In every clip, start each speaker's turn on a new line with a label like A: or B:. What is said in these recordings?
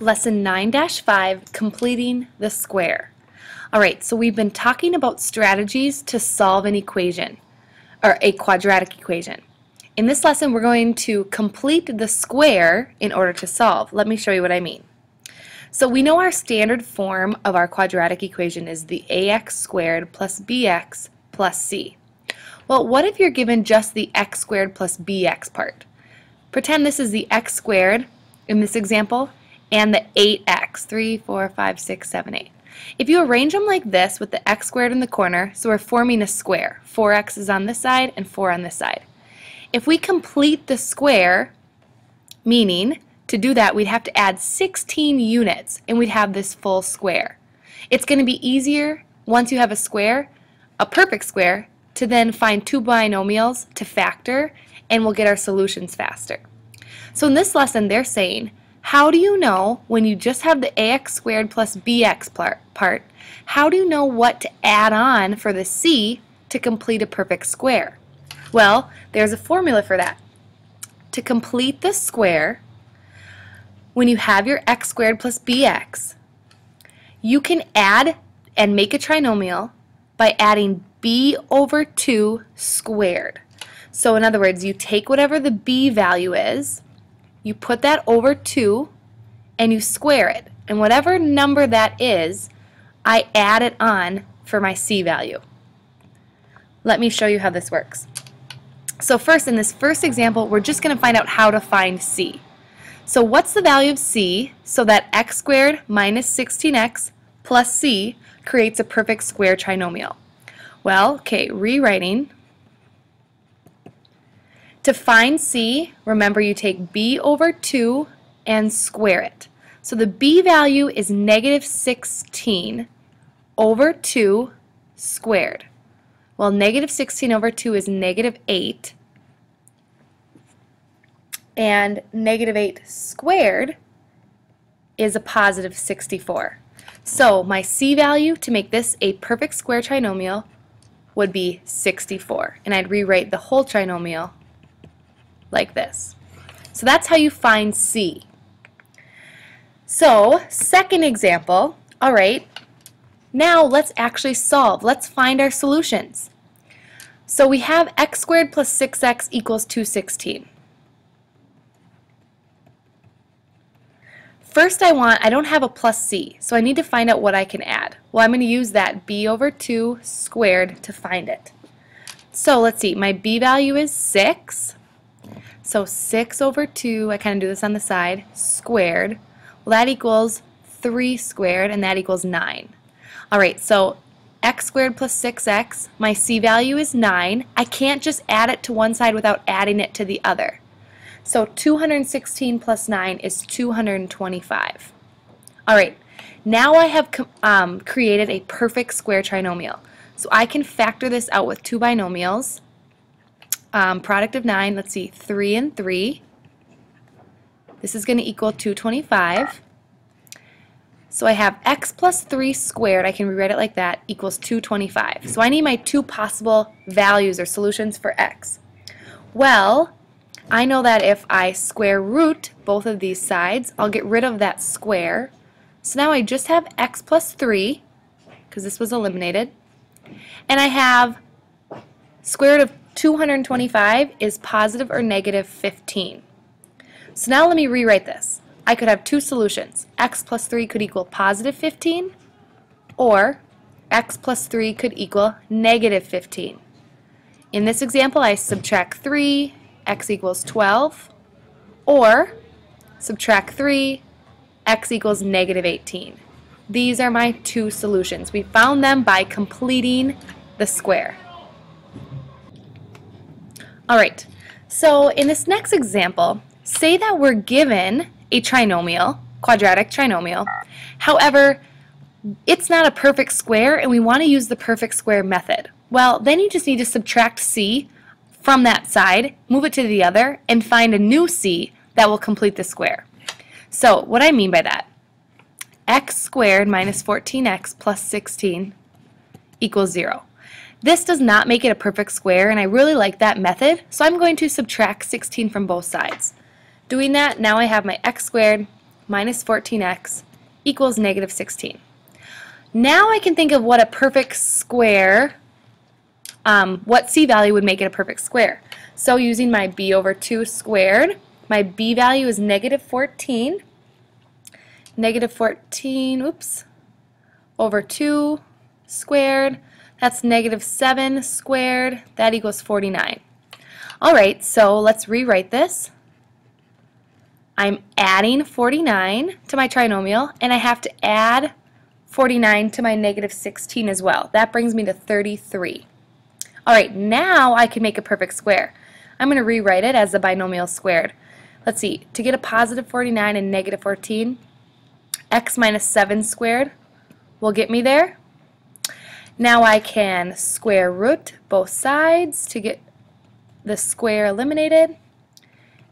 A: Lesson 9-5, Completing the Square. Alright, so we've been talking about strategies to solve an equation, or a quadratic equation. In this lesson, we're going to complete the square in order to solve. Let me show you what I mean. So we know our standard form of our quadratic equation is the ax squared plus bx plus c. Well, what if you're given just the x squared plus bx part? Pretend this is the x squared in this example, and the 8x, 3, 4, 5, 6, 7, 8. If you arrange them like this with the x squared in the corner, so we're forming a square. 4x is on this side and 4 on this side. If we complete the square, meaning to do that we'd have to add 16 units and we'd have this full square. It's going to be easier once you have a square, a perfect square, to then find two binomials to factor, and we'll get our solutions faster. So in this lesson they're saying, how do you know when you just have the ax squared plus bx part, how do you know what to add on for the c to complete a perfect square? Well, there's a formula for that. To complete the square, when you have your x squared plus bx, you can add and make a trinomial by adding b over 2 squared. So in other words, you take whatever the b value is, you put that over 2 and you square it, and whatever number that is, I add it on for my c value. Let me show you how this works. So first, in this first example, we're just going to find out how to find c. So what's the value of c so that x squared minus 16x plus c creates a perfect square trinomial? Well, okay, rewriting. To find c, remember you take b over 2 and square it. So the b value is negative 16 over 2 squared. Well, negative 16 over 2 is negative 8. And negative 8 squared is a positive 64. So my c value to make this a perfect square trinomial would be 64. And I'd rewrite the whole trinomial like this. So that's how you find c. So, second example, alright, now let's actually solve. Let's find our solutions. So we have x squared plus 6x equals 216. First I don't have a plus c, so I need to find out what I can add. Well, I'm going to use that b over 2 squared to find it. So let's see, my b value is 6. So 6 over 2, I kind of do this on the side, squared. Well, that equals 3 squared, and that equals 9. Alright, so x squared plus 6x, my c value is 9. I can't just add it to one side without adding it to the other. So 216 plus 9 is 225. Alright, now I have created a perfect square trinomial. So I can factor this out with two binomials. Product of 9, let's see, 3 and 3. This is going to equal 225. So I have x plus 3 squared, I can rewrite it like that, equals 225. So I need my two possible values or solutions for x. Well, I know that if I square root both of these sides, I'll get rid of that square. So now I just have x plus 3, because this was eliminated, and I have square root of 225 is positive or negative 15. So now let me rewrite this. I could have two solutions. X plus 3 could equal positive 15, or x plus 3 could equal negative 15. In this example, I subtract 3, x equals 12, or subtract 3, x equals negative 18. These are my two solutions. We found them by completing the square. Alright, so in this next example, say that we're given a trinomial, quadratic trinomial. However, it's not a perfect square and we want to use the perfect square method. Well, then you just need to subtract c from that side, move it to the other, and find a new c that will complete the square. So what I mean by that, x squared minus 14x plus 16 equals 0. This does not make it a perfect square, and I really like that method, so I'm going to subtract 16 from both sides. Doing that, now I have my x squared minus 14x equals negative 16. Now I can think of what a perfect square, what c value would make it a perfect square. So using my b over 2 squared, my b value is negative 14. Negative 14, oops, over 2 squared, that's negative 7 squared, that equals 49. Alright, so let's rewrite this. I'm adding 49 to my trinomial, and I have to add 49 to my negative 16 as well. That brings me to 33. Alright, now I can make a perfect square. I'm going to rewrite it as the binomial squared. Let's see, to get a positive 49 and negative 14, x minus 7 squared will get me there. Now I can square root both sides to get the square eliminated.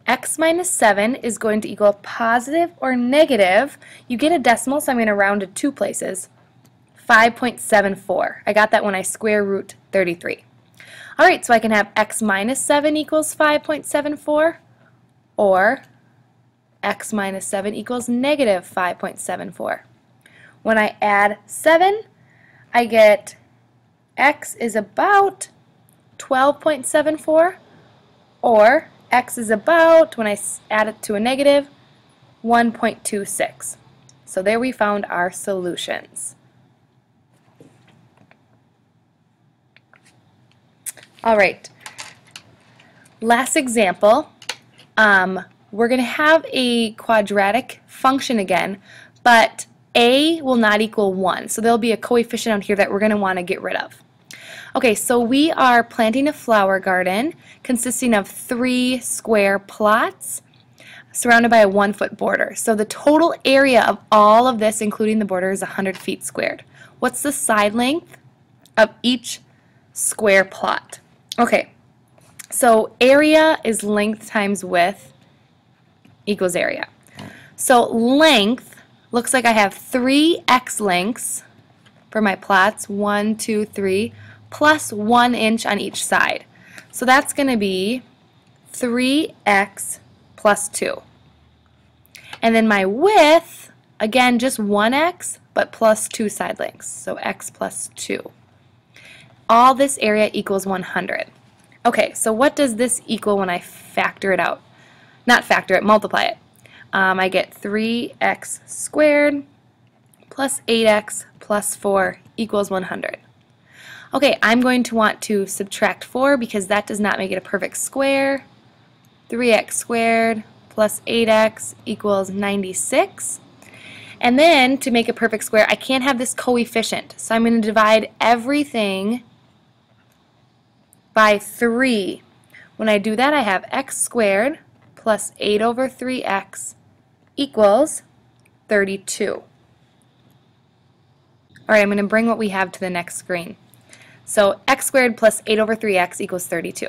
A: X minus 7 is going to equal positive or negative. You get a decimal, so I'm going to round to 2 places. 5.74. I got that when I square root 33. Alright, so I can have x minus 7 equals 5.74, or x minus 7 equals negative 5.74. When I add 7, I get x is about 12.74, or x is about, when I add it to a negative, 1.26. So there we found our solutions. Alright, last example. We're going to have a quadratic function again, but a will not equal 1. So there'll be a coefficient out here that we're going to want to get rid of. Okay, so we are planting a flower garden consisting of 3 square plots surrounded by a 1-foot border. So the total area of all of this, including the border, is 100 feet squared. What's the side length of each square plot? Okay, so area is length times width equals area. So length looks like I have 3 x lengths for my plots, 1, 2, 3, plus 1 inch on each side. So that's going to be 3x plus 2. And then my width, again, just 1x, but plus 2 side lengths, so x plus 2. All this area equals 100. Okay, so what does this equal when I factor it out? Not factor it, multiply it. I get 3x squared plus 8x plus 4 equals 100. Okay, I'm going to want to subtract 4 because that does not make it a perfect square. 3x squared plus 8x equals 96. And then to make a perfect square, I can't have this coefficient. So I'm going to divide everything by 3. When I do that, I have x squared plus 8 over 3x equals 32. All right, I'm going to bring what we have to the next screen. So x squared plus 8 over 3x equals 32.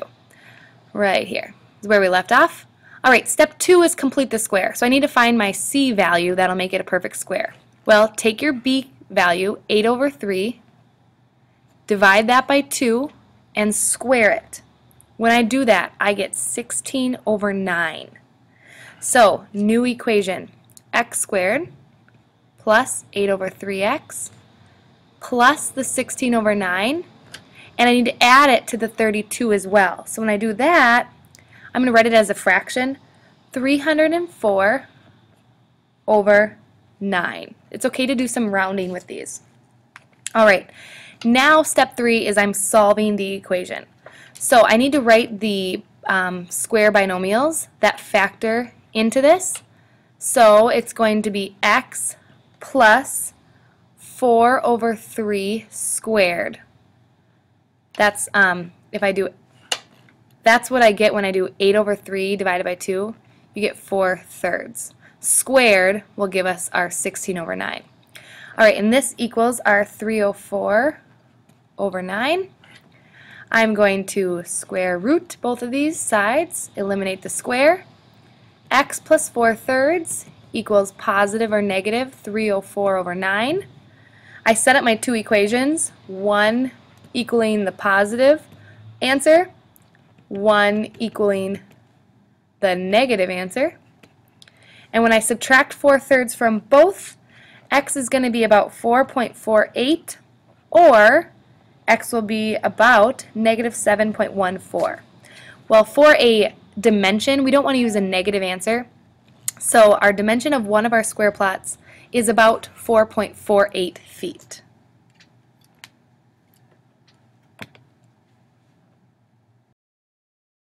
A: Right here is where we left off. All right, step 2 is complete the square. So I need to find my c value that'll make it a perfect square. Well, take your b value, 8 over 3, divide that by 2, and square it. When I do that, I get 16 over 9. So, new equation, x squared plus 8 over 3x plus the 16 over 9, and I need to add it to the 32 as well. So when I do that, I'm going to write it as a fraction, 304 over 9. It's okay to do some rounding with these. Alright, now step 3 is I'm solving the equation. So I need to write the square binomials that factor into this. So it's going to be x plus 4 over 3 squared. That's that's what I get when I do 8 over 3 divided by 2. You get 4/3. Squared will give us our 16 over 9. Alright, and this equals our 304 over 9. I'm going to square root both of these sides, eliminate the square. X plus 4/3 equals positive or negative 304 over 9. I set up my two equations, one equaling the positive answer, one equaling the negative answer. And when I subtract 4/3 from both, x is going to be about 4.48, or x will be about negative 7.14. Well, for a dimension, we don't want to use a negative answer. So our dimension of one of our square plots is about 4.48 feet.